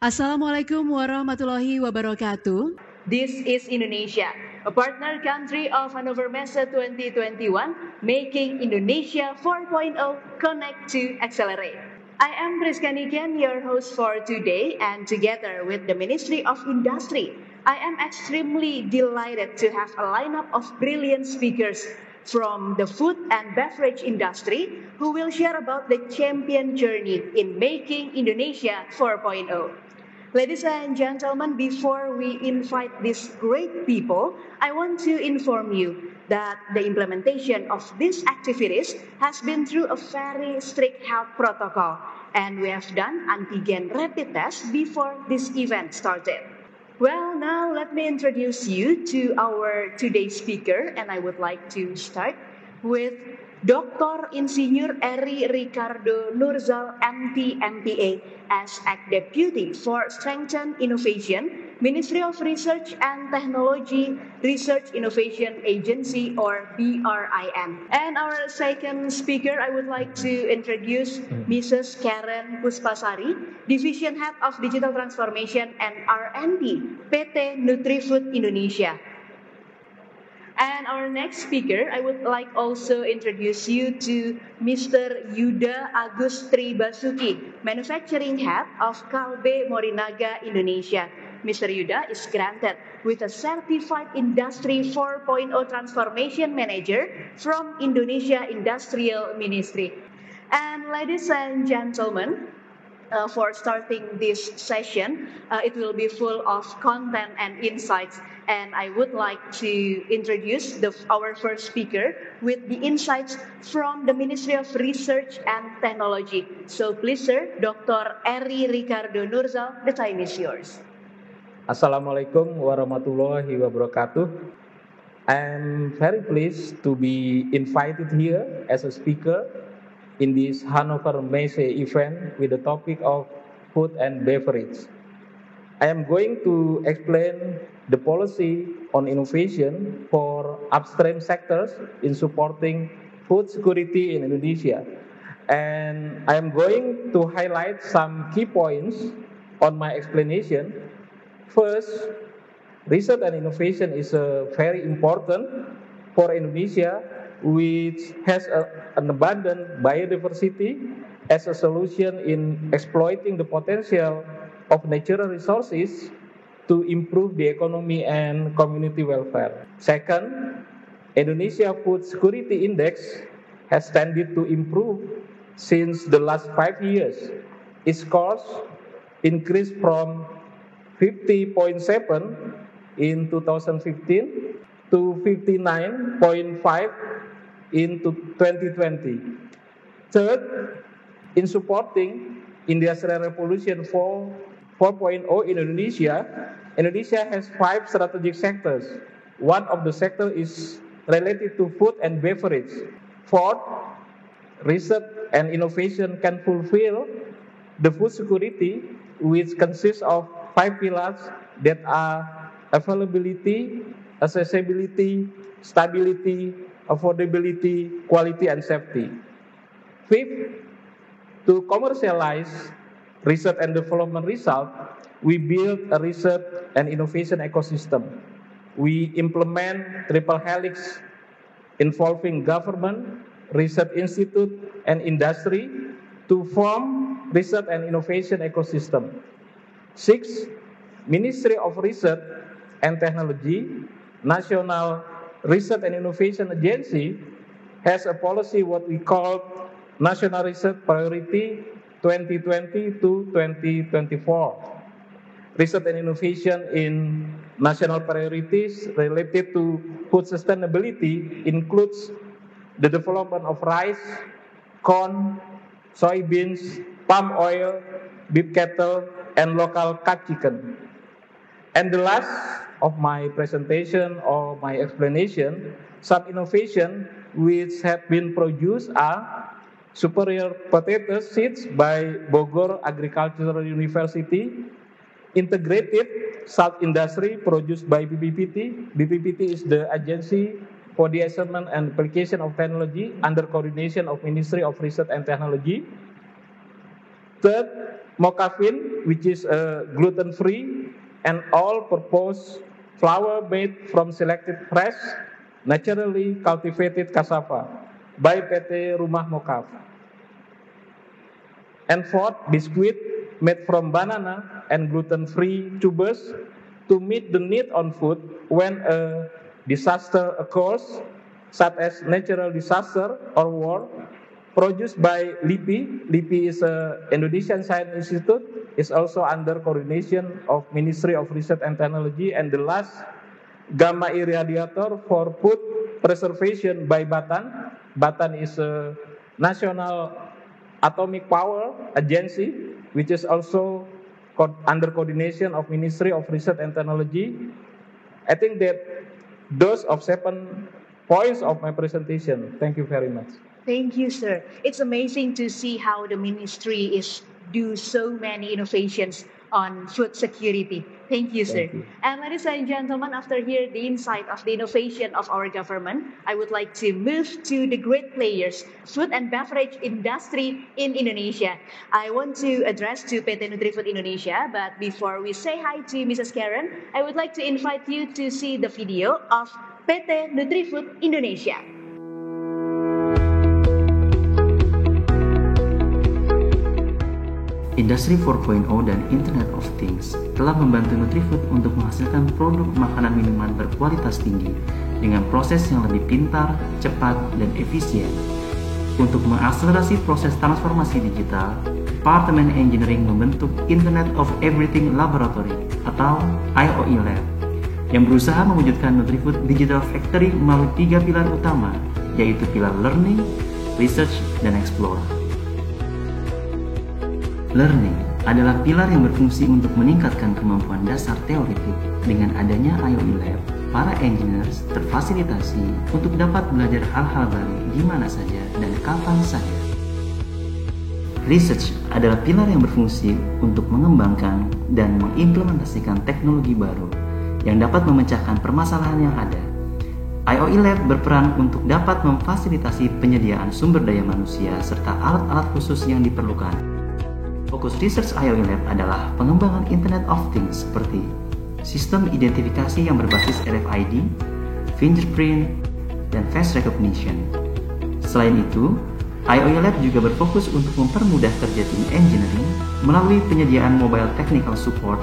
Assalamualaikum warahmatullahi wabarakatuh. This is Indonesia, a partner country of Hannover Messe 2021, making Indonesia 4.0 connect to accelerate. I am Priska Niken, your host for today, and together with the Ministry of Industry, I am extremely delighted to have a lineup of brilliant speakers from the food and beverage industry who will share about the champion journey in making Indonesia 4.0. Ladies and gentlemen, before we invite these great people, I want to inform you that the implementation of these activities has been through a very strict health protocol, and we have done antigen rapid test before this event started. Well, now let me introduce you to our today's speaker, and I would like to start with Dr. Insinyur Eri Ricardo Nurzal, MT, MPA, as Act Deputy for Strengthen Innovation, Ministry of Research and Technology, Research Innovation Agency, or BRIN. And our second speaker, I would like to introduce Mrs. Karen Puspasari, Division Head of Digital Transformation and R&D, PT Nutrifood Indonesia. And our next speaker, I would like also introduce you to Mr. Yuda Agus Tribasuki, Manufacturing Head of Kalbe Morinaga, Indonesia. Mr. Yuda is granted with a Certified Industry 4.0 Transformation Manager from Indonesia Industrial Ministry. And ladies and gentlemen, for starting this session, it will be full of content and insights. And I would like to introduce our first speaker with the insights from the Ministry of Research and Technology. So please, sir, Dr. Eri Ricardo Nurzal, the time is yours. Assalamualaikum warahmatullahi wabarakatuh. I'm very pleased to be invited here as a speaker in this Hannover Messe event with the topic of food and beverage. I am going to explain the policy on innovation for upstream sectors in supporting food security in Indonesia. And I am going to highlight some key points on my explanation. First, research and innovation is very important for Indonesia, which has an abundant biodiversity as a solution in exploiting the potential of natural resources to improve the economy and community welfare. Second, Indonesia Food Security Index has tended to improve since the last 5 years. Its scores increased from 50.7 in 2015 to 59.5 in 2020. Third, in supporting Industrial Revolution 4.0 in Indonesia, Indonesia has 5 strategic sectors. One of the sectors is related to food and beverage. Fourth, research and innovation can fulfill the food security, which consists of 5 pillars that are availability, accessibility, stability, affordability, quality, and safety. Fifth, to commercialize research and development results, we build a research and innovation ecosystem. We implement triple helix involving government, research institute, and industry to form research and innovation ecosystem. Six, Ministry of Research and Technology, National Research and Innovation Agency has a policy what we call National Research Priority 2020 to 2024. Research and innovation in national priorities related to food sustainability includes the development of rice, corn, soybeans, palm oil, beef cattle, and local cat chicken. And the last of my presentation or my explanation, some innovation which have been produced are superior potato seeds by Bogor Agricultural University, integrated salt industry produced by BPPT. BPPT is the agency for the assessment and application of technology under coordination of Ministry of Research and Technology. Third, Mocafin, which is gluten-free and all-purpose flour made from selected fresh, naturally cultivated cassava by PT Rumah Mokaf. And fourth, biscuit made from banana and gluten-free tubers to meet the need on food when a disaster occurs, such as natural disaster or war, produced by LIPI. LIPI is an Indonesian Science Institute, is also under coordination of Ministry of Research and Technology. And the last, gamma irradiator for food preservation by Batan. Batan is a national atomic power agency, which is also under coordination of Ministry of Research and Technology. I think that those of 7 points of my presentation. Thank you very much. Thank you, sir. It's amazing to see how the ministry is do so many innovations on food security. Thank you, sir. Thank you. And ladies and gentlemen, after hearing the insight of the innovation of our government, I would like to move to the great players, food and beverage industry in Indonesia. I want to address to PT Nutrifood Indonesia, but before we say hi to Mrs. Karen, I would like to invite you to see the video of PT Nutrifood Indonesia. Industri 4.0 dan Internet of Things telah membantu Nutrifood untuk menghasilkan produk makanan minuman berkualitas tinggi dengan proses yang lebih pintar, cepat, dan efisien. Untuk mengakselerasi proses transformasi digital, Departemen Engineering membentuk Internet of Everything Laboratory atau IoE Lab yang berusaha mewujudkan Nutrifood Digital Factory melalui 3 pilar utama, yaitu pilar Learning, Research, dan Explore. Learning adalah pilar yang berfungsi untuk meningkatkan kemampuan dasar teoretik. Dengan adanya IoE Lab, para engineers terfasilitasi untuk dapat belajar hal-hal baru di mana saja dan kapan saja. Research adalah pilar yang berfungsi untuk mengembangkan dan mengimplementasikan teknologi baru yang dapat memecahkan permasalahan yang ada. IoE Lab berperan untuk dapat memfasilitasi penyediaan sumber daya manusia serta alat-alat khusus yang diperlukan. Fokus Research IoE Lab adalah pengembangan Internet of Things seperti sistem identifikasi yang berbasis RFID, fingerprint, dan face recognition. Selain itu, IoE Lab juga berfokus untuk mempermudah kerja tim engineering melalui penyediaan mobile technical support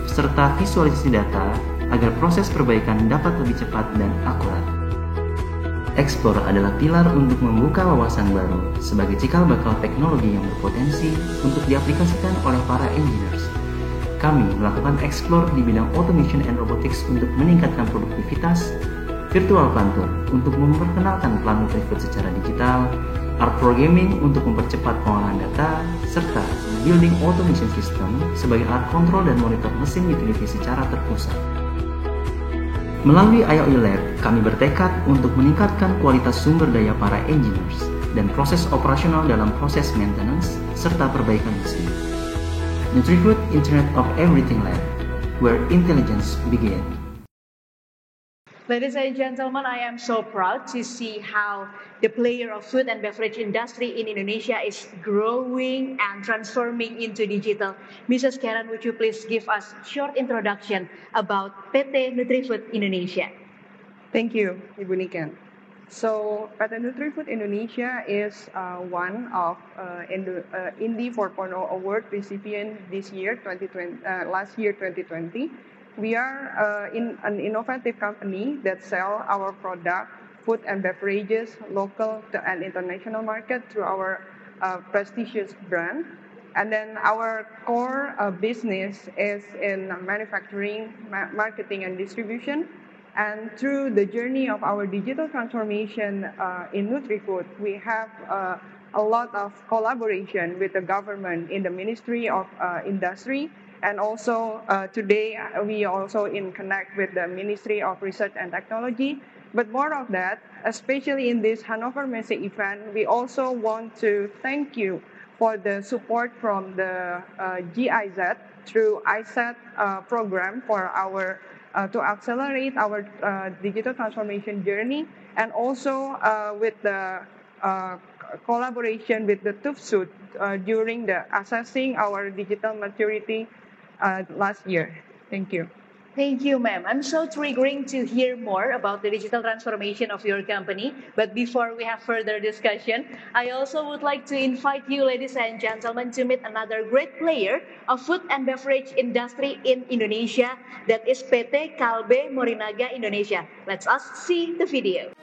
serta visualisasi data agar proses perbaikan dapat lebih cepat dan akurat. Explore adalah pilar untuk membuka wawasan baru sebagai cikal bakal teknologi yang berpotensi untuk diaplikasikan oleh para engineers. Kami melakukan explore di bidang automation and robotics untuk meningkatkan produktivitas, virtual planter untuk memperkenalkan plan Nutrifood secara digital, art programming untuk mempercepat pengolahan data, serta building automation system sebagai alat kontrol dan monitor mesin utility secara terpusat. Melalui IoE Lab, kami bertekad untuk meningkatkan kualitas sumber daya para engineers dan proses operasional dalam proses maintenance serta perbaikan mesin. Nutrifood Internet of Everything Lab, where intelligence begins. Ladies and gentlemen, I am so proud to see how the player of food and beverage industry in Indonesia is growing and transforming into digital. Mrs. Karen, would you please give us a short introduction about PT Nutrifood Indonesia? Thank you, Ibu Niken. So, PT Nutrifood Indonesia is one of Indie 4.0 award recipient this year, last year 2020. We are an innovative company that sell our product, food and beverages, local and international market through our prestigious brand. And then our core business is in manufacturing, marketing and distribution. And through the journey of our digital transformation in Nutrifood, we have a lot of collaboration with the government in the Ministry of Industry. And also today we also in connect with the Ministry of Research and Technology. But more of that, especially in this Hannover Messe event, we also want to thank you for the support from the GIZ through ISET program for our to accelerate our digital transformation journey, and also with the collaboration with the TÜV during the assessing our digital maturity last year. Thank you. Thank you, ma'am. I'm so triggering to hear more about the digital transformation of your company. But before we have further discussion, I also would like to invite you, ladies and gentlemen, to meet another great player of food and beverage industry in Indonesia, that is PT Kalbe Morinaga Indonesia. Let's us see the video.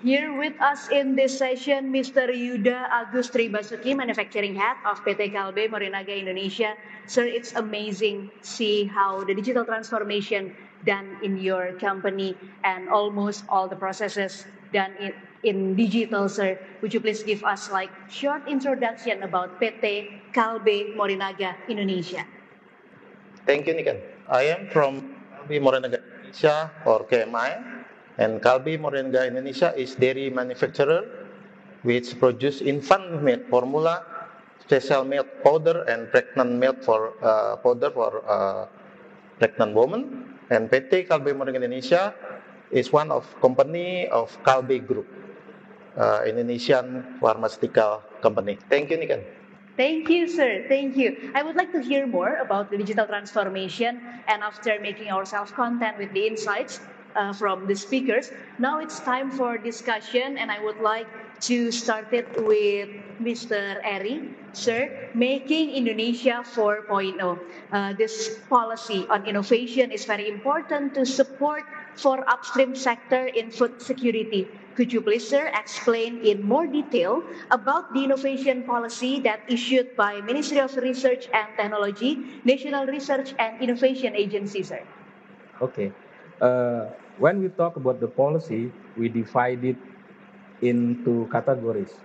Here with us in this session, Mr. Yuda Agus Tribasuki, Manufacturing Head of PT Kalbe Morinaga Indonesia. Sir, it's amazing see how the digital transformation done in your company and almost all the processes done in digital, sir. Would you please give us like short introduction about PT Kalbe Morinaga Indonesia? Thank you, Niken. I am from Kalbe Morinaga Indonesia, or KMI. And Kalbe Morinaga Indonesia is dairy manufacturer which produce infant milk formula, special milk powder, and pregnant milk for powder for pregnant women. And PT Kalbe Morinaga Indonesia is one of company of Kalbe Group, Indonesian pharmaceutical company. Thank you, Niken. Thank you, sir. Thank you. I would like to hear more about the digital transformation, and after making ourselves content with the insights from the speakers, now it's time for discussion, and I would like to start it with Mr. Eri. Sir, making Indonesia 4.0. This policy on innovation is very important to support for upstream sector in food security. could you please, sir, explain in more detail about the innovation policy that issued by Ministry of Research and Technology, National Research and Innovation Agency, sir? Okay. When we talk about the policy, we divide it into categories.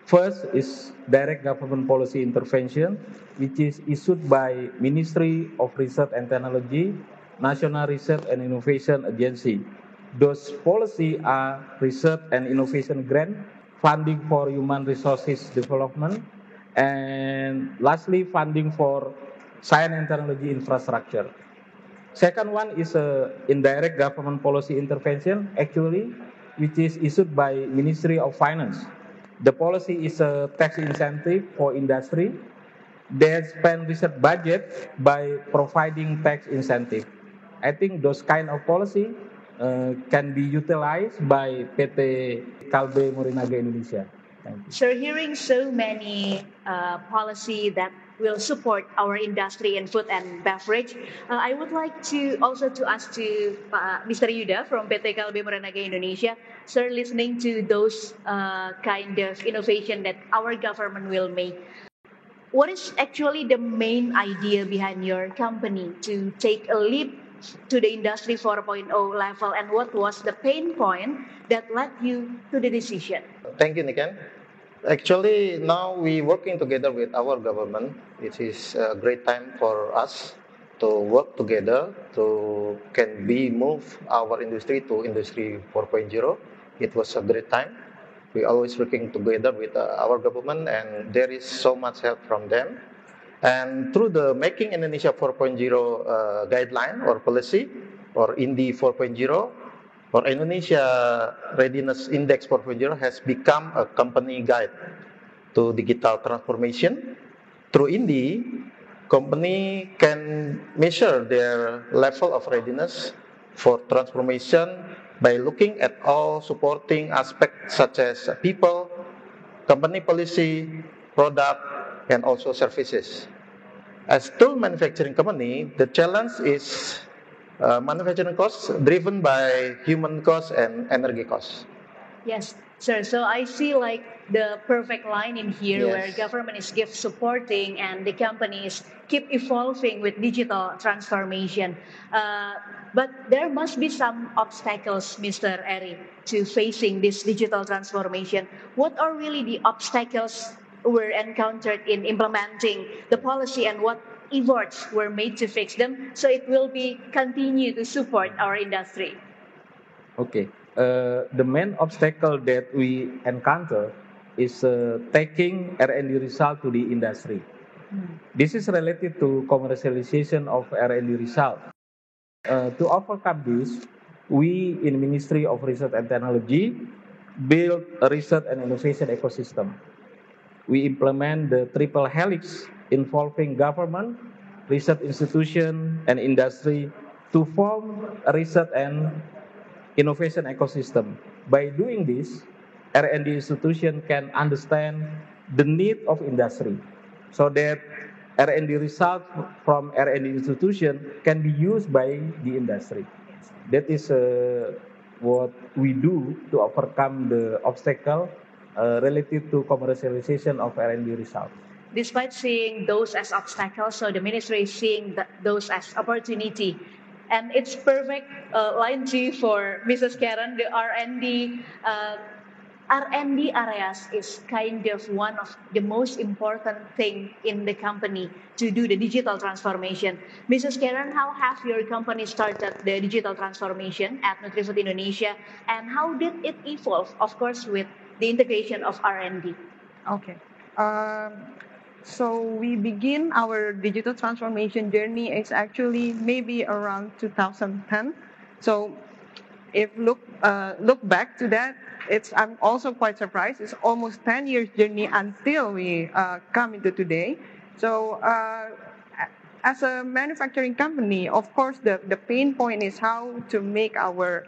First is direct government policy intervention, which is issued by Ministry of Research and Technology, National Research and Innovation Agency. Those policy are research and innovation grant, funding for human resources development, and lastly, funding for science and technology infrastructure. Second one is indirect government policy intervention, actually, which is issued by Ministry of Finance. The policy is a tax incentive for industry. They spend research budget by providing tax incentive. I think those kind of policy can be utilized by PT Kalbe Morinaga Indonesia. Thank you. So hearing so many policy that will support our industry in food and beverage, I would like to also to ask to Mr. Yuda from PT Kalbe Morinaga Indonesia, sir, listening to those kind of innovation that our government will make, what is actually the main idea behind your company to take a leap to the Industry 4.0 level, and what was the pain point that led you to the decision? Thank you, Niken. Actually, now we working together with our government. It is a great time for us to work together to can be move our industry to Industry 4.0. It was a great time. We always working together with our government, and there is so much help from them. And through the Making Indonesia 4.0 guideline or policy, or INDI 4.0, or Indonesia Readiness Index 4.0 has become a company guide to digital transformation. Through INDI, company can measure their level of readiness for transformation by looking at all supporting aspects such as people, company policy, product, and also services. As tool manufacturing company, the challenge is manufacturing costs driven by human costs and energy costs. Yes, sir. So I see like the perfect line in here where Yes. government is keep supporting and the companies keep evolving with digital transformation. But there must be some obstacles, Mr. Eri, to facing this digital transformation. What are really the obstacles were encountered in implementing the policy, and what efforts were made to fix them so it will be continue to support our industry? Okay. The main obstacle that we encounter is taking R&D result to the industry. This is related to commercialization of R&D result. To overcome this, we in Ministry of Research and Technology build a research and innovation ecosystem. We implement the triple helix involving government, research institution, and industry to form a research and innovation ecosystem. By doing this, R&D institution can understand the need of industry so that R&D result from R&D institution can be used by the industry. That is what we do to overcome the obstacle related to commercialization of R&D results. Despite seeing those as obstacles, so the ministry is seeing those as opportunity. And it's perfect line G for Mrs. Karen. The R&D areas is kind of one of the most important thing in the company to do the digital transformation. Mrs. Karen, how have your company started the digital transformation at NutriFood Indonesia, and how did it evolve, of course, with the integration of R&D? Okay. So we begin our digital transformation journey is actually maybe around 2010. So if look back to that, I'm also quite surprised. It's almost 10 years journey until we come into today. So as a manufacturing company, of course, the pain point is how to make our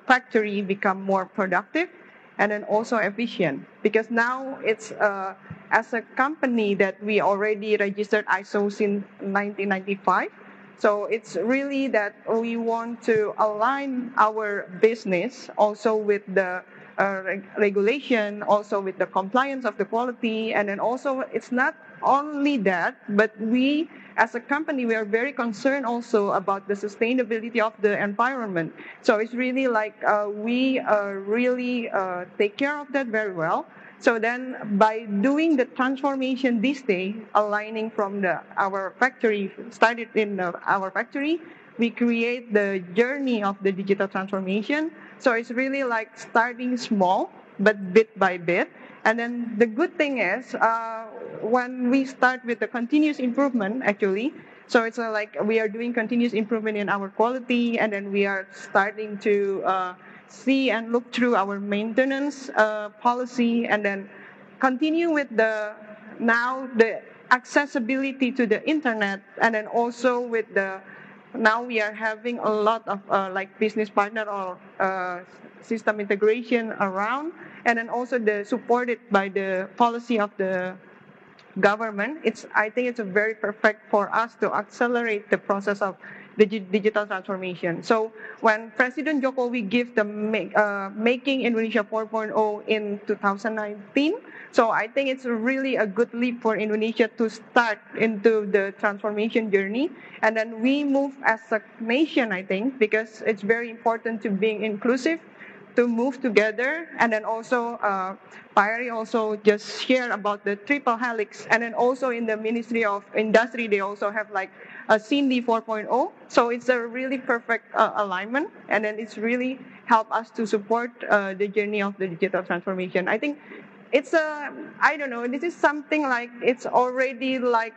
factory become more productive and then also efficient. Because now it's as a company that we already registered ISO since 1995. So it's really that we want to align our business also with the regulation, also with the compliance of the quality, and then also it's not only that, but we as a company, we are very concerned also about the sustainability of the environment. So it's really like we really take care of that very well. So then by doing the transformation this day, aligning from our factory, started in our factory, we create the journey of the digital transformation. So it's really like starting small, but bit by bit. And then the good thing is, when we start with the continuous improvement, actually, so it's like we are doing continuous improvement in our quality, and then we are starting to see and look through our maintenance policy, and then continue with the accessibility to the internet, and then also with the now we are having a lot of like business partner or system integration around, and then also the supported by the policy of the government. I think it's a very perfect for us to accelerate the process of the digital transformation. So when President Jokowi gave the Making Indonesia 4.0 in 2019, so I think it's really a good leap for Indonesia to start into the transformation journey. And then we move as a nation, I think, because it's very important to being inclusive, to move together. And then also, Payari also just shared about the triple helix. And then also in the Ministry of Industry, they also have like a CINDI 4.0. So it's a really perfect alignment. And then it's really help us to support the journey of the digital transformation. I think it's I don't know, this is something like it's already like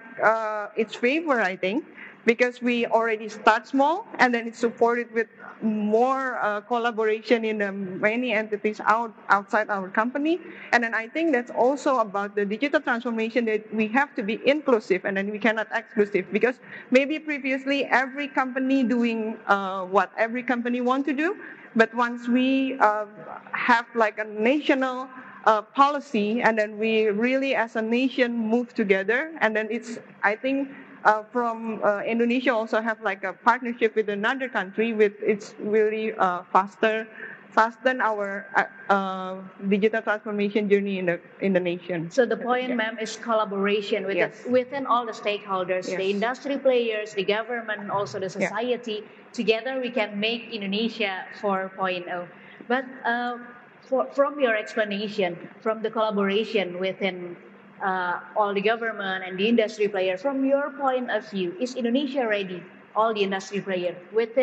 its favor, I think, because we already start small, and then it's supported with more collaboration in many entities outside our company. And then I think that's also about the digital transformation, that we have to be inclusive, and then we cannot exclusive, because maybe previously every company doing what every company want to do, but once we have like a national policy, and then we really as a nation move together, and then I think from Indonesia also have like a partnership with another country with it's really fasten our digital transformation journey in the nation. So the point, ma'am, is collaboration within all the stakeholders, the industry players, the government, also the society. Together we can make Indonesia 4.0. But from your explanation, from the collaboration within all the government and the industry player, from your point of view, is Indonesia ready, all the industry player, with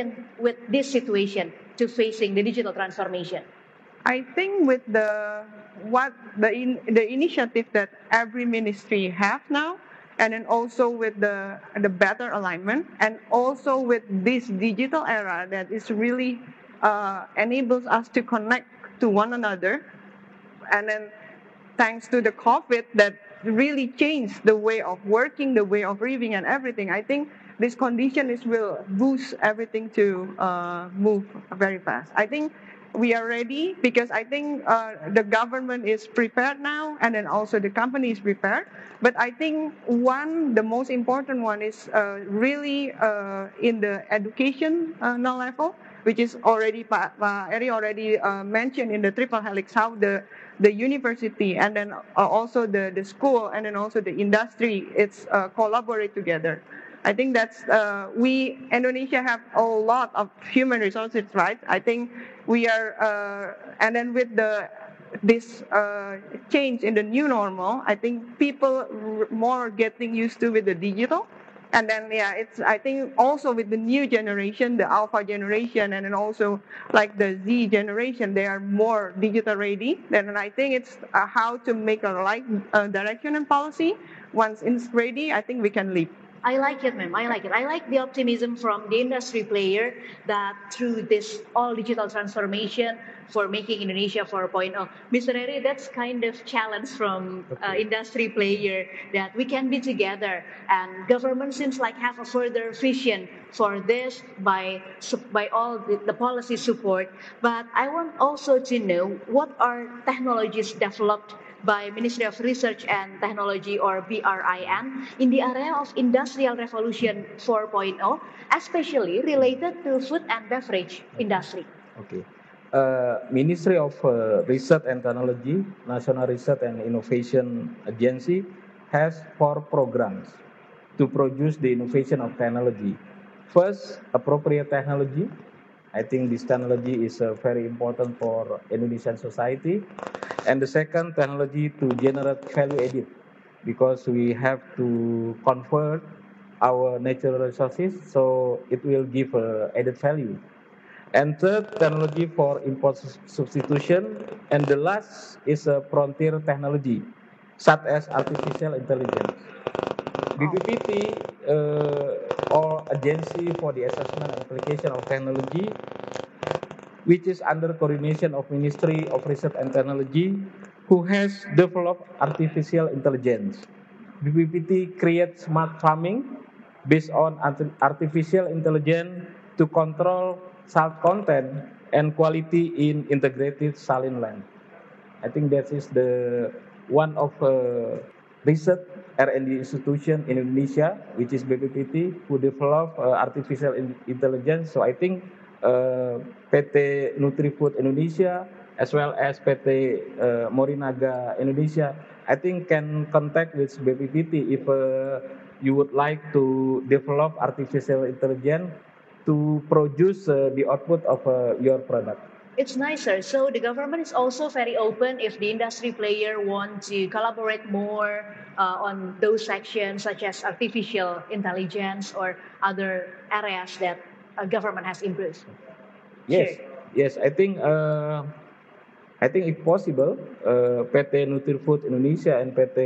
this situation to facing the digital transformation? I think with the initiative that every ministry have now, and then also with the better alignment, and also with this digital era that is really enables us to connect to one another, and then thanks to the COVID that really changed the way of working, the way of living, and everything. I think this condition will boost everything to move very fast. I think we are ready, because I think the government is prepared now, and then also the company is prepared. But I think the most important one is really in the education level, which is already Eri already mentioned in the triple helix, how the university, and then also the school, and then also the industry, it's collaborate together. I think that's Indonesia have a lot of human resources, right? I think we are, and then with this change in the new normal, I think people more getting used to with the digital. And then, I think also with the new generation, the alpha generation, and then also like the Z generation, they are more digital ready. Then I think it's how to make a right direction and policy. Once it's ready, I think we can leap. I like it, ma'am. I like it. I like the optimism from the industry player that through this all digital transformation for making Indonesia 4.0. Mr. Eri, that's kind of challenge from industry player that we can be together, and government seems like have a further vision for this by all the policy support. But I want also to know what are technologies developed by Ministry of Research and Technology, or BRIN, in the area of Industrial Revolution 4.0, especially related to food and beverage industry. Okay. Ministry of Research and Technology, National Research and Innovation Agency has 4 programs to produce the innovation of technology. First, appropriate technology. I think this technology is very important for Indonesian society. And the second, technology to generate value added, because we have to convert our natural resources so it will give added value. And third, technology for import substitution. And the last is a frontier technology, such as artificial intelligence. BPPT, or Agency for the Assessment and Application of Technology, which is under coordination of Ministry of Research and Technology, who has developed artificial intelligence. BPPT creates smart farming based on artificial intelligence to control salt content and quality in integrated saline land. I think that is the one of research R&D institution in Indonesia, which is BPPT, who develop artificial intelligence. So I think PT Nutrifood Indonesia as well as PT Morinaga Indonesia, I think can contact with BPPT if you would like to develop artificial intelligence to produce the output of your product. It's nicer. So the government is also very open if the industry player want to collaborate more on those sections such as artificial intelligence or other areas that government has improved. Yes, Sure. yes. I think if possible, PT Nutrifood Indonesia and PT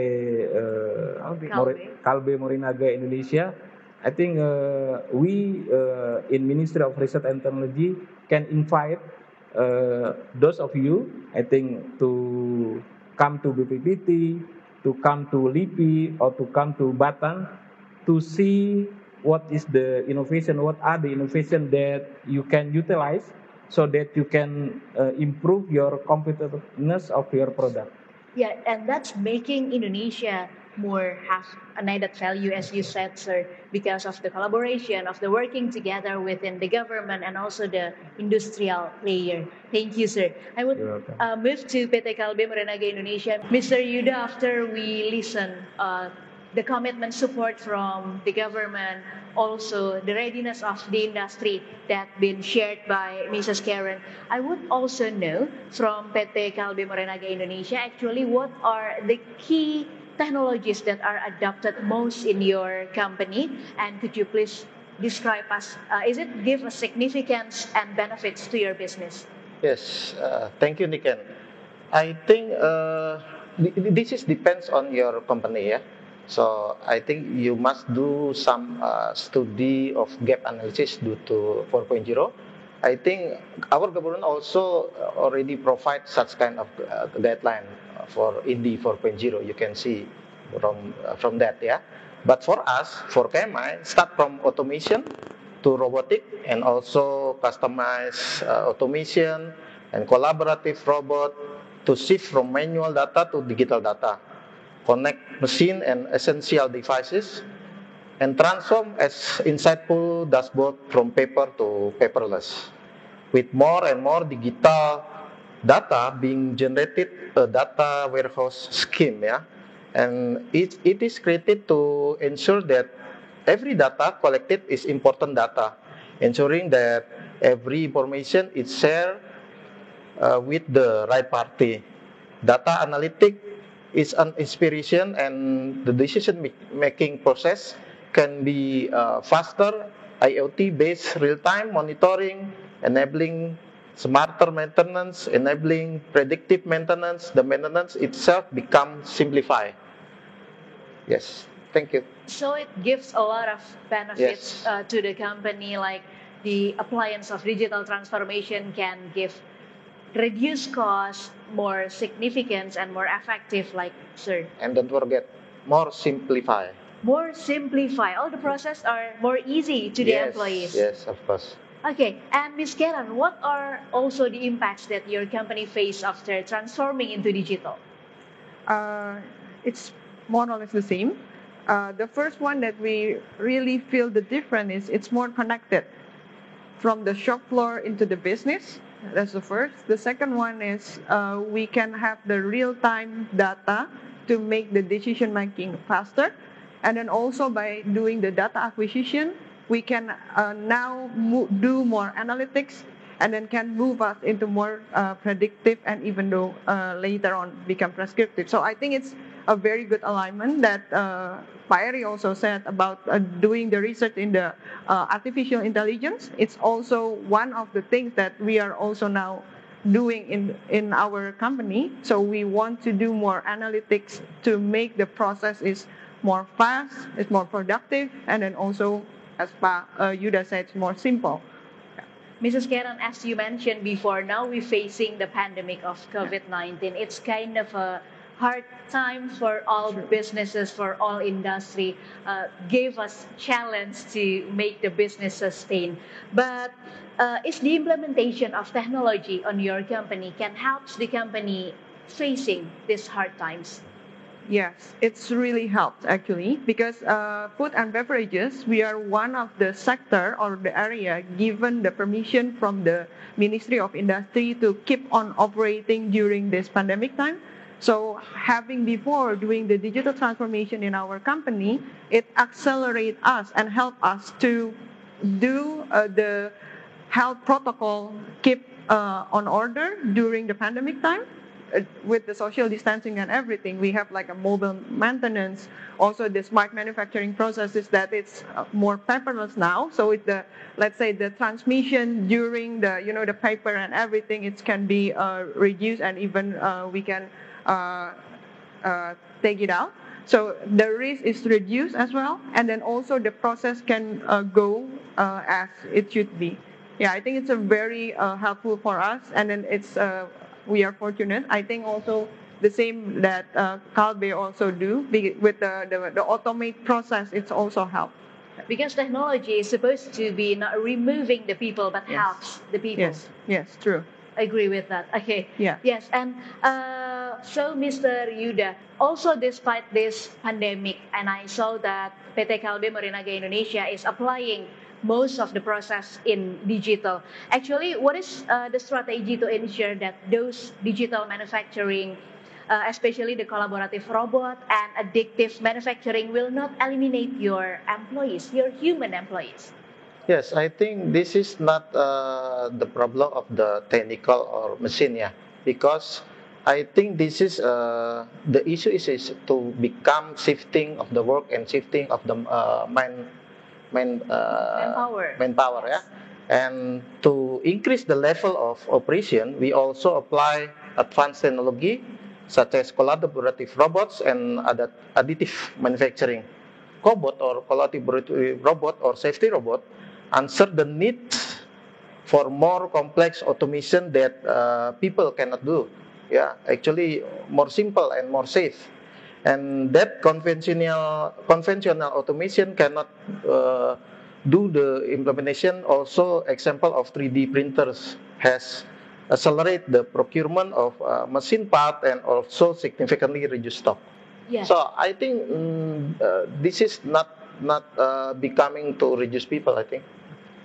Kalbe Morinaga Indonesia, I think we in Ministry of Research and Technology can invite those of you, I think, to come to BPPT, to come to LIPI, or to come to Batang to see what is the innovation, what are the innovation that you can utilize so that you can improve your competitiveness of your product. Yeah, and that's making Indonesia more have an added value, as you said, sir, because of the collaboration, of the working together within the government and also the industrial player. Thank you, sir. I would You're welcome. move to PT Kalbe Morinaga Indonesia. Mr. Yuda, after we listen the commitment support from the government, also the readiness of the industry that been shared by Mrs. Karen, I would also know from PT Kalbe Morinaga Indonesia actually what are the key technologies that are adopted most in your company, and could you please describe us, is it give a significance and benefits to your business? Yes, thank you, Niken. I think this is depends on your company, yeah. So I think you must do some study of gap analysis due to 4.0. I think our government also already provide such kind of guideline for Indy 4.0. You can see from that, yeah. But for us, for KMI, start from automation to robotic and also customized automation and collaborative robot to shift from manual data to digital data, connect machine and essential devices, and transform as insightful dashboard from paper to paperless. With more and more digital data being generated, a data warehouse scheme, yeah, and it is created to ensure that every data collected is important data, ensuring that every information is shared with the right party. Data analytic is an inspiration, and the decision-making process can be faster, IoT-based real-time monitoring, enabling smarter maintenance, enabling predictive maintenance. The maintenance itself becomes simplified. Yes, thank you. So it gives a lot of benefits Yes. to the company, like the appliance of digital transformation can give reduce cost, more significance, and more effective, like, sir. And don't forget, more simplify. More simplify. All the process are more easy to the Yes, employees. yes, of course. Okay, and Ms. Karen, what are also the impacts that your company face after transforming into digital? It's more or less the same. The first one that we really feel the difference is it's more connected from the shop floor into the business. That's the first. The second one is we can have the real-time data to make the decision making faster. And then also by doing the data acquisition, we can now do more analytics and then can move us into more predictive and even though later on become prescriptive. So I think it's a very good alignment that Pak Eri also said about doing the research in the artificial intelligence. It's also one of the things that we are also now doing in our company. So we want to do more analytics to make the process is more fast, it's more productive, and then also, as Pak Yuda said, it's more simple. Mrs. Karen, as you mentioned before, now we're facing the pandemic of COVID-19. It's kind of a hard time for all businesses, for all industry, gave us challenge to make the business sustain. But is the implementation of technology on your company can help the company facing these hard times? Yes, it's really helped actually because food and beverages, we are one of the sector or the area given the permission from the Ministry of Industry to keep on operating during this pandemic time. So having before doing the digital transformation in our company, it accelerate us and help us to do the health protocol keep on order during the pandemic time. With the social distancing and everything, we have like a mobile maintenance. Also, the smart manufacturing processes that it's more paperless now. So with the, let's say, the transmission during the, the paper and everything, it can be reduced and even we can take it out. So the risk is reduced as well. And then also the process can go as it should be. Yeah, I think it's a very helpful for us. And then it's, we are fortunate. I think also the same that Kalbe also do with the automate process. It's also help because technology is supposed to be not removing the people but helps the people. Yes, true. I agree with that. Okay. Yeah. Yes, and so Mr. Yuda, also despite this pandemic, and I saw that PT Kalbe Morinaga Indonesia is applying most of the process in digital. Actually, what is the strategy to ensure that those digital manufacturing, especially the collaborative robot and additive manufacturing, will not eliminate your employees, your human employees? Yes, I think this is not the problem of the technical or machine, because I think this is the issue is to become shifting of the work and shifting of the manpower, yes. And to increase the level of operation, we also apply advanced technology such as collaborative robots and additive manufacturing. Cobot or collaborative robot or safety robot answer the needs for more complex automation that people cannot do. Yeah, actually more simple and more safe. And that conventional automation cannot do the implementation. Also, example of 3D printers has accelerate the procurement of machine part and also significantly reduce stock. Yes. So I think this is not becoming to reduce people, I think.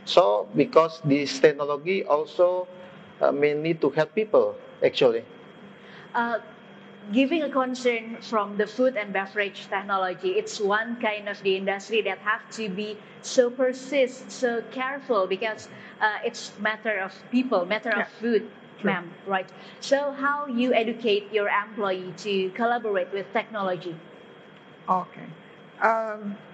So because this technology also mainly to help people actually. Giving a concern from the food and beverage technology, it's one kind of the industry that have to be so persist, so careful because it's matter of people, matter of food, ma'am, right? So how you educate your employee to collaborate with technology? Okay.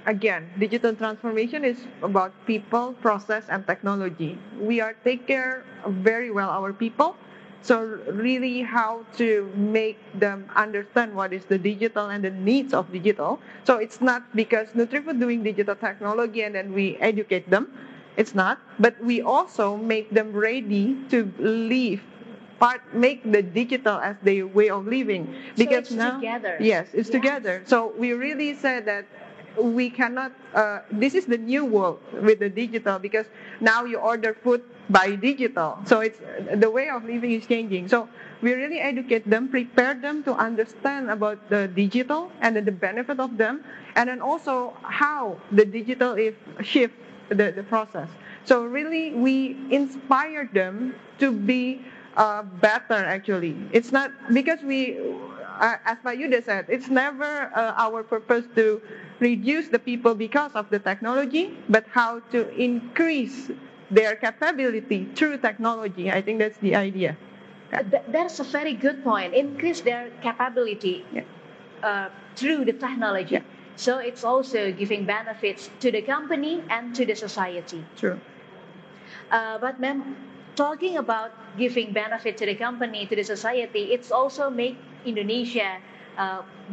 Again, digital transformation is about people, process, and technology. We are take care very well our people. So really how to make them understand what is the digital and the needs of digital. So it's not because Nutrifood doing digital technology and then we educate them. It's not. But we also make them ready to live, make the digital as their way of living. Because so it's now, together. Yes, it's together. So we really said that we cannot, this is the new world with the digital because now you order food by digital. So it's the way of living is changing. So we really educate them, prepare them to understand about the digital and the benefit of them, and then also how the digital is shift the process. So really, we inspire them to be better. Actually, it's not because as Pak Yuda said, it's never our purpose to reduce the people because of the technology, but how to increase their capability through technology. I think that's the idea. Yeah. That's a very good point. Increase their capability through the technology. Yeah. So it's also giving benefits to the company and to the society. True. But ma'am, talking about giving benefit to the company, to the society, it's also make Indonesia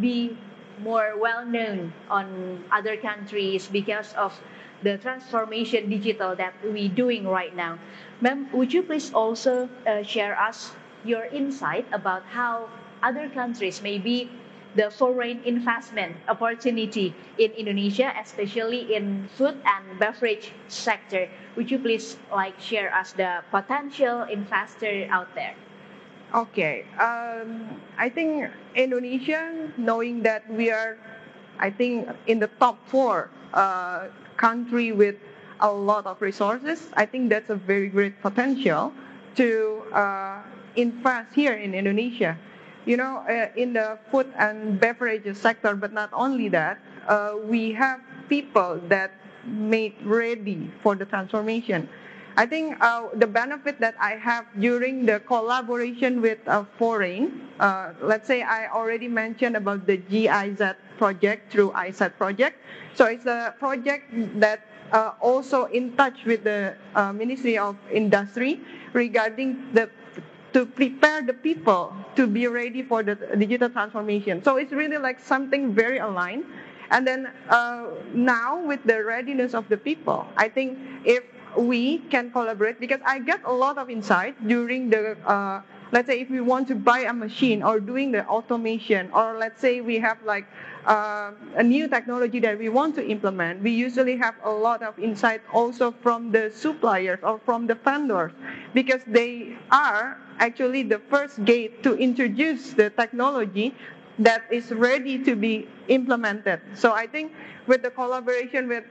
be more well known on other countries because of the transformation digital that we're doing right now. Ma'am, would you please also share us your insight about how other countries, maybe the foreign investment opportunity in Indonesia, especially in food and beverage sector? Would you please share us the potential investor out there? Okay. I think Indonesia, knowing that we are, I think, in the top 4 country with a lot of resources, I think that's a very great potential to invest here in Indonesia. In the food and beverage sector, but not only that, we have people that made ready for the transformation. I think the benefit that I have during the collaboration with foreign, let's say I already mentioned about the GIZ project through ISET project. So it's a project that also in touch with the Ministry of Industry regarding to prepare the people to be ready for the digital transformation. So it's really like something very aligned. And then now with the readiness of the people, I think if we can collaborate, because I get a lot of insight during the, let's say if we want to buy a machine or doing the automation, or let's say we have a new technology that we want to implement, we usually have a lot of insight also from the suppliers or from the vendors, because they are actually the first gate to introduce the technology that is ready to be implemented. So I think with the collaboration with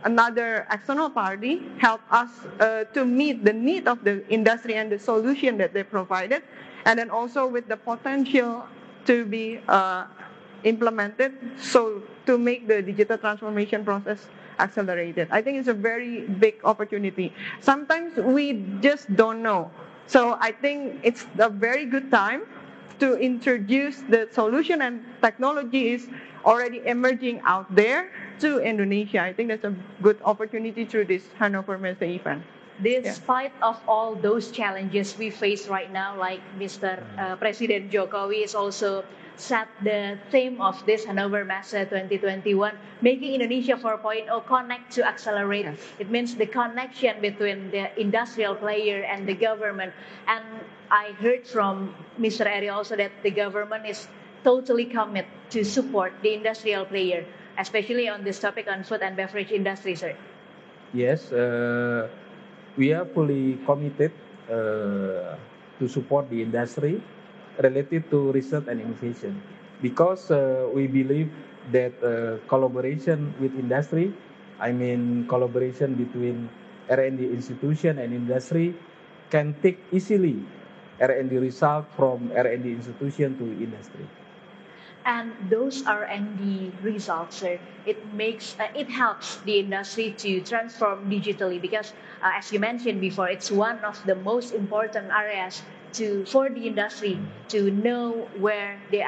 another external party help us to meet the need of the industry and the solution that they provided, and then also with the potential to be implemented, so to make the digital transformation process accelerated. I think it's a very big opportunity. Sometimes we just don't know. So I think it's a very good time to introduce the solution, and technology is already emerging out there to Indonesia. I think that's a good opportunity through this Hannover Messe event. Despite of all those challenges we face right now, like Mr. President Jokowi is also set the theme of this Hannover Messe 2021, making Indonesia 4.0 connect to accelerate. Yes. It means the connection between the industrial player and the government. And I heard from Mr. Eri also that the government is totally committed to support the industrial player, especially on this topic on food and beverage industry, sir. Yes, we are fully committed to support the industry related to research and innovation, because we believe that collaboration with industry, I mean collaboration between R&D institution and industry, can take easily R&D result from R&D institution to industry. And those R&D results, sir, it helps the industry to transform digitally, because as you mentioned before, it's one of the most important areas for the industry to know where the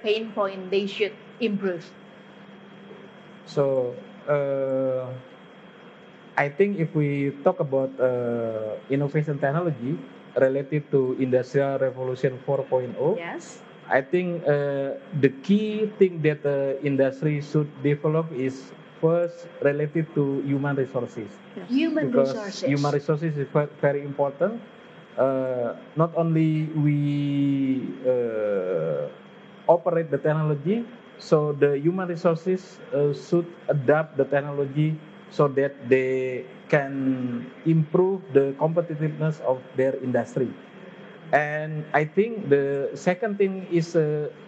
pain point they should improve. So I think if we talk about innovation technology related to Industrial Revolution 4.0, Yes. I think the key thing that the industry should develop is first related to human resources. Human Because resources. human resources is very important. Not only we operate the technology, so the human resources should adapt the technology so that they can improve the competitiveness of their industry. And I think the second thing is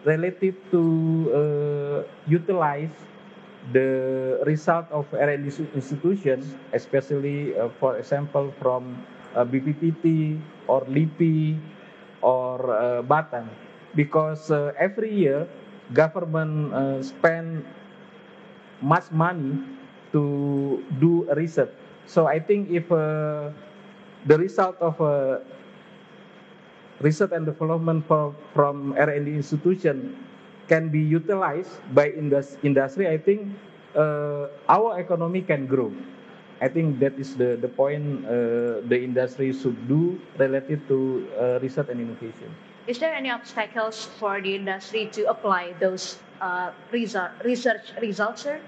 related to utilize the result of R&D institution, especially for example from BPPT or LIPI or Batan, because every year government spend much money to do research. So I think if the result of research and development from R&D institution can be utilized by industry, I think our economy can grow. I think that is the point the industry should do related to research and innovation. Is there any obstacles for the industry to apply those research results, sir,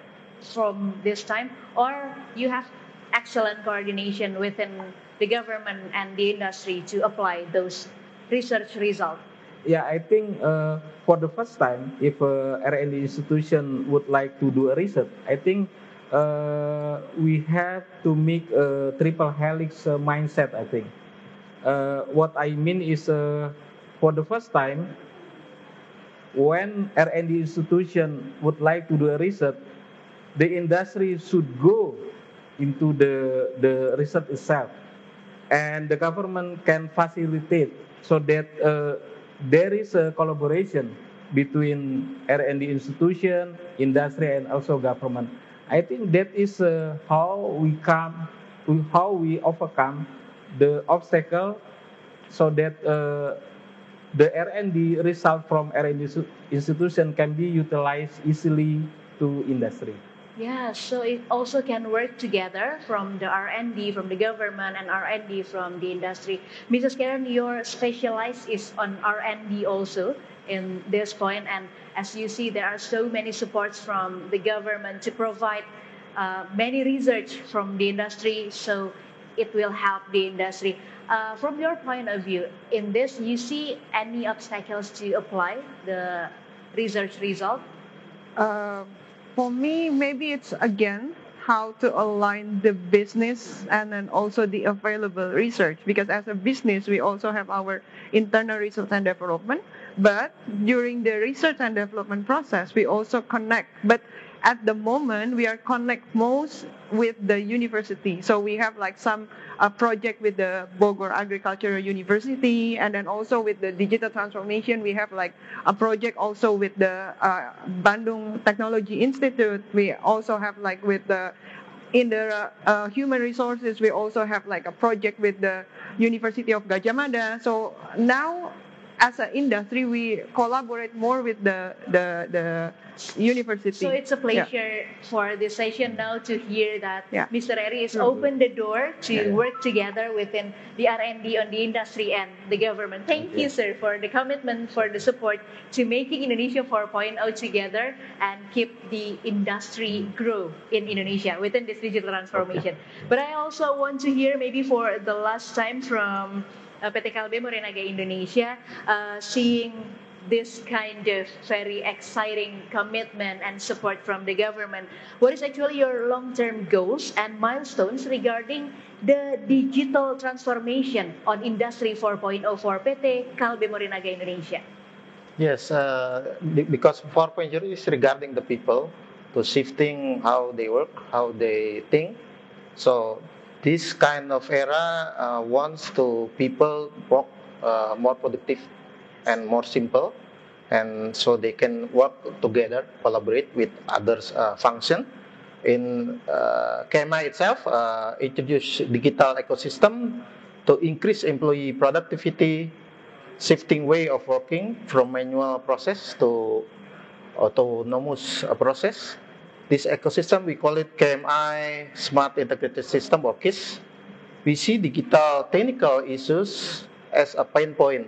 from this time? Or you have excellent coordination within the government and the industry to apply those research results? Yeah, I think for the first time, if R&D institution would like to do a research, I think we have to make a triple helix mindset, I think. What I mean is, for the first time, when R&D institution would like to do a research, the industry should go into the research itself, and the government can facilitate so that there is a collaboration between R&D institution, industry, and also government. I think that is how we overcome the obstacle, so that the R&D result from R&D institution can be utilized easily to industry. Yeah, so it also can work together from the R&D from the government and R&D from the industry. Mrs. Karen, your specialized is on R&D also in this point, and as you see, there are so many supports from the government to provide many research from the industry, so it will help the industry. From your point of view, in this, you see any obstacles to apply the research result? For me, maybe it's again how to align the business and then also the available research. Because as a business, we also have our internal research and development. But during the research and development process, we also connect. But at the moment, we are connect most with the university. So we have like some project with the Bogor Agricultural University, and then also with the digital transformation, we have like a project also with the Bandung Technology Institute. We also have like with the in the human resources, we also have like a project with the University of Gadjah Mada. So now, as an industry, we collaborate more with the university. So it's a pleasure for this session now to hear that Mr. Eri is open the door to work together within the R&D on the industry and the government. Thank you, sir, for the commitment, for the support to making Indonesia 4.0 together and keep the industry grow in Indonesia within this digital transformation. But I also want to hear maybe for the last time from PT Kalbe Morinaga Indonesia, seeing this kind of very exciting commitment and support from the government. What is actually your long-term goals and milestones regarding the digital transformation on Industry 4.0 for PT Kalbe Morinaga Indonesia? Yes, because 4.0 is regarding the people, to shifting how they work, how they think. So this kind of era wants to people work more productive and more simple, and so they can work together, collaborate with others function. In KMI itself, introduce digital ecosystem to increase employee productivity, shifting way of working from manual process to autonomous process. This ecosystem, we call it KMI Smart Integrated System or KISS. We see digital technical issues as a pain point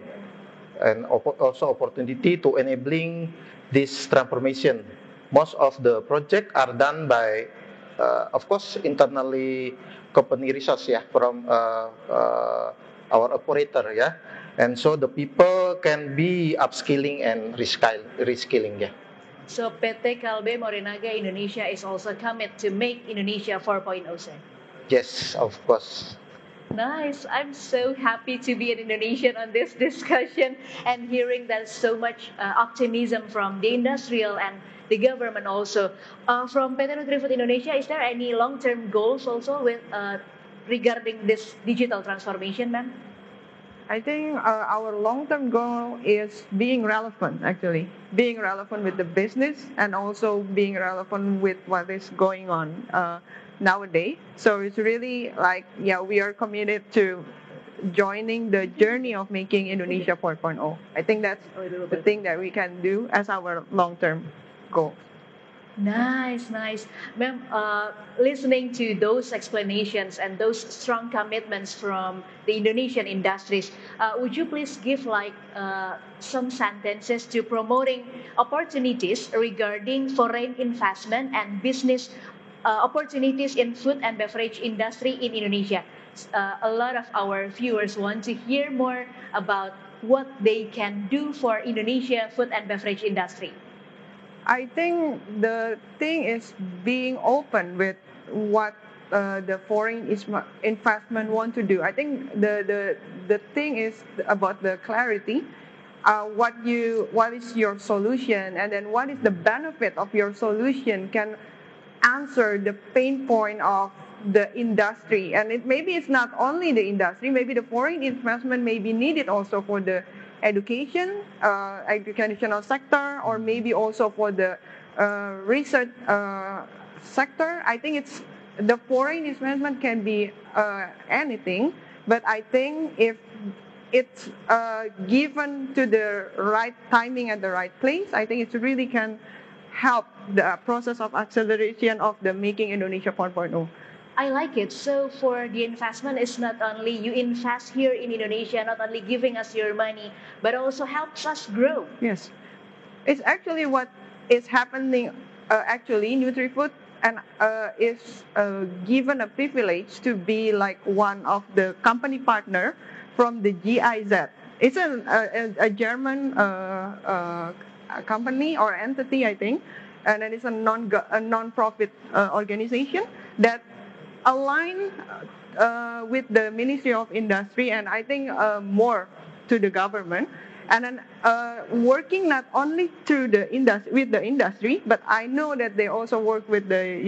and also opportunity to enabling this transformation. Most of the projects are done by, of course, internally company resource from our operator, and so the people can be upskilling and reskilling. So PT Kalbe Morinaga Indonesia is also committed to make Indonesia 4.0, sir. Yes, of course. Nice. I'm so happy to be an Indonesian on this discussion and hearing that so much optimism from the industrial and the government also. From PT Nutrifood Indonesia, is there any long-term goals also with regarding this digital transformation, ma'am? I think our long-term goal is being relevant, actually. Being relevant with the business and also being relevant with what is going on nowadays. So it's really like, yeah, we are committed to joining the journey of making Indonesia 4.0. I think that's the thing that we can do as our long-term goal. Nice, nice. Ma'am, listening to those explanations and those strong commitments from the Indonesian industries, would you please give like some sentences to promoting opportunities regarding foreign investment and business opportunities in food and beverage industry in Indonesia? A lot of our viewers want to hear more about what they can do for Indonesia food and beverage industry. I think the thing is being open with what the foreign investment want to do. I think the thing is about the clarity. What is your solution, and then what is the benefit of your solution can answer the pain point of the industry. And maybe it's not only the industry. Maybe the foreign investment may be needed also for the educational sector, or maybe also for the research sector. I think the foreign investment can be anything, but I think if it's given to the right timing at the right place, I think it really can help the process of acceleration of the Making Indonesia 4.0. I like it. So for the investment, it's not only you invest here in Indonesia, not only giving us your money, but also helps us grow. Yes, it's actually what is happening. Actually, Nutrifood and is given a privilege to be like one of the company partner from the GIZ. It's a German company or entity, I think, and it is a non-profit organization that align with the Ministry of Industry, and I think more to the government, and then working not only through the industry, but I know that they also work with the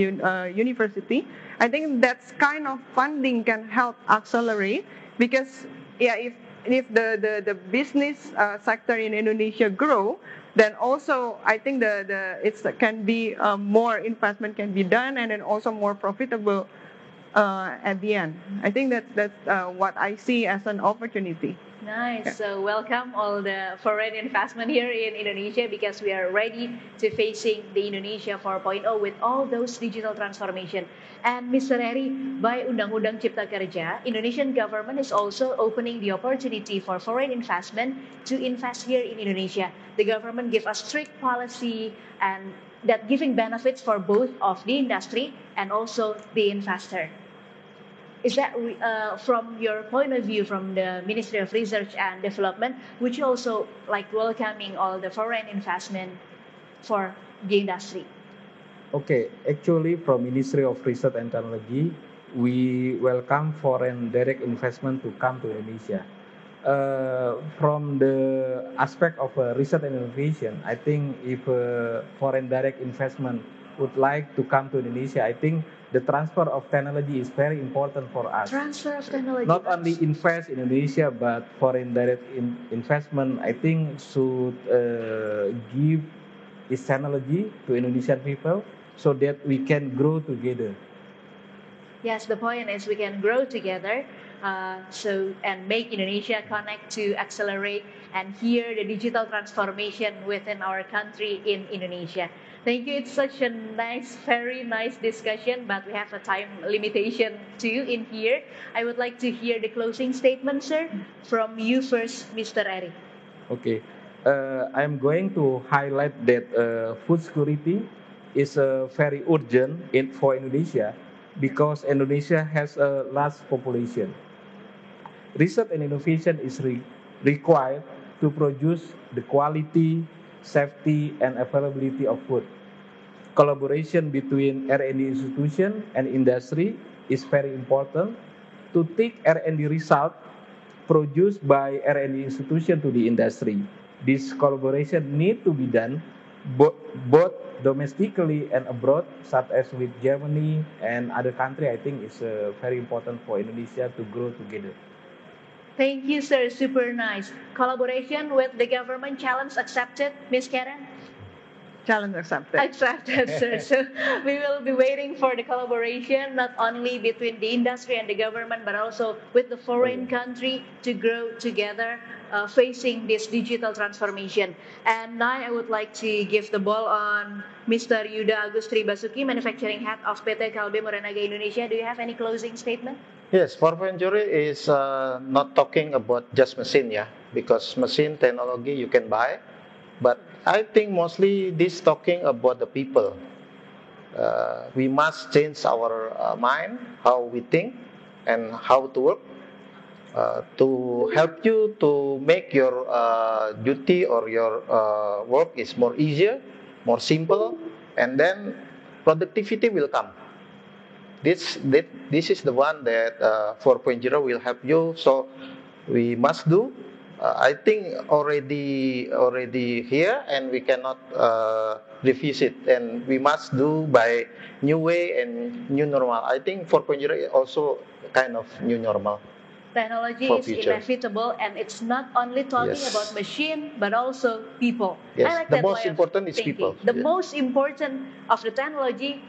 university. I think that's kind of funding can help accelerate, because if the business sector in Indonesia grow, then also I think it can be more investment can be done, and then also more profitable at the end. I think that's what I see as an opportunity. Nice. Yeah. So welcome all the foreign investment here in Indonesia, because we are ready to facing the Indonesia 4.0 with all those digital transformation. And Mr. Eri, by Undang-Undang Cipta Kerja, Indonesian government is also opening the opportunity for foreign investment to invest here in Indonesia. The government give us strict policy and that giving benefits for both of the industry and also the investor. Is that from your point of view, from the Ministry of Research and Development, would you also like welcoming all the foreign investment for the industry? Okay, actually from Ministry of Research and Technology, we welcome foreign direct investment to come to Indonesia. From the aspect of research and innovation, I think if foreign direct investment would like to come to Indonesia, I think the transfer of technology is very important for us. Transfer of technology. Not only invest in Indonesia, but foreign direct investment, I think, should give its technology to Indonesian people so that we can grow together. Yes, the point is we can grow together, and make Indonesia connect to accelerate and hear the digital transformation within our country in Indonesia. Thank you. It's such a very nice discussion, but we have a time limitation too in here. I would like to hear the closing statement, sir, from you first, Mr. Eri. Okay, I'm going to highlight that food security is very urgent for Indonesia because Indonesia has a large population. Research and innovation is required to produce the quality, safety, and availability of food. Collaboration between R&D institution and industry is very important to take R&D result produced by R&D institution to the industry. This collaboration need to be done both domestically and abroad, such as with Germany and other country. I think it's very important for Indonesia to grow together. Thank you, sir. Super nice. Collaboration with the government challenge accepted, Miss Karen? Challenge accepted. Accepted, sir. So we will be waiting for the collaboration, not only between the industry and the government, but also with the foreign country to grow together, facing this digital transformation. And now I would like to give the ball on Mr. Yuda Agustri Basuki, Manufacturing Head of PT Kalbe Morenaga Indonesia. Do you have any closing statement? Yes, 4.0 is not talking about just machine, yeah, because machine technology you can buy, but I think mostly this talking about the people. We must change our mind, how we think, and how to work to help you to make your duty or your work is more easier, more simple, and then productivity will come. This is the one that 4.0 will help you. So we must do. I think already here, and we cannot refuse it. And we must do by new way and new normal. I think 4.0 is also kind of new normal. Technology is inevitable, and it's not only talking about machine, but also people. Yes, I like the that most way of important is thinking. people. The most important of the technology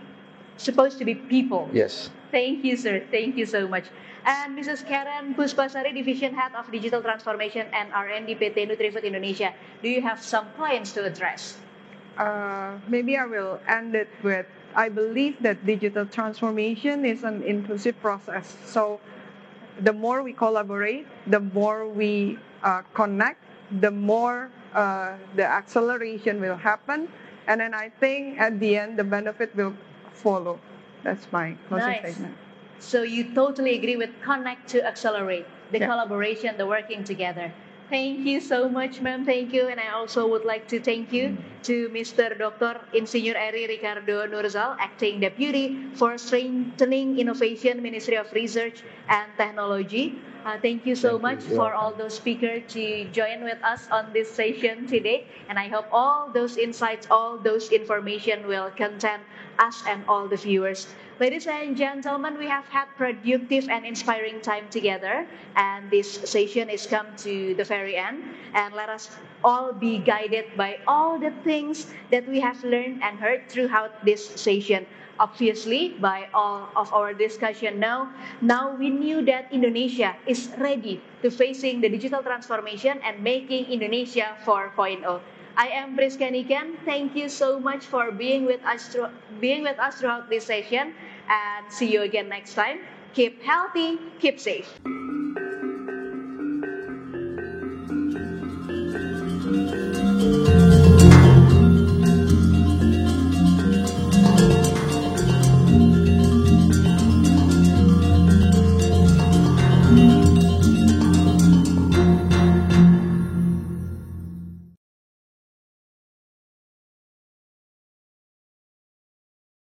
supposed to be people. Yes. Thank you, sir. Thank you so much. And Mrs. Karen Puspasari, Division Head of Digital Transformation and R&D PT Nutrifood Indonesia. Do you have some points to address? Maybe I will end it with, I believe that digital transformation is an inclusive process. So the more we collaborate, the more we connect, the more the acceleration will happen. And then I think at the end, the benefit will follow. That's my closing statement. So you totally agree with connect to accelerate, the collaboration, the working together. Thank you so much, ma'am. Thank you. And I also would like to thank you to Mr. Dr. Insinyur Eri Ricardo Nurzal, Acting Deputy for Strengthening Innovation, Ministry of Research and Technology. Thank you so much for all those speakers to join with us on this session today. And I hope all those insights, all those information will content us and all the viewers. Ladies and gentlemen, we have had productive and inspiring time together, and this session is come to the very end. And let us all be guided by all the things that we have learned and heard throughout this session. Obviously, by all of our discussion now we knew that Indonesia is ready to facing the digital transformation and making Indonesia 4.0. I am Priska Niken. Thank you so much for being with us throughout this session, and see you again next time. Keep healthy, keep safe.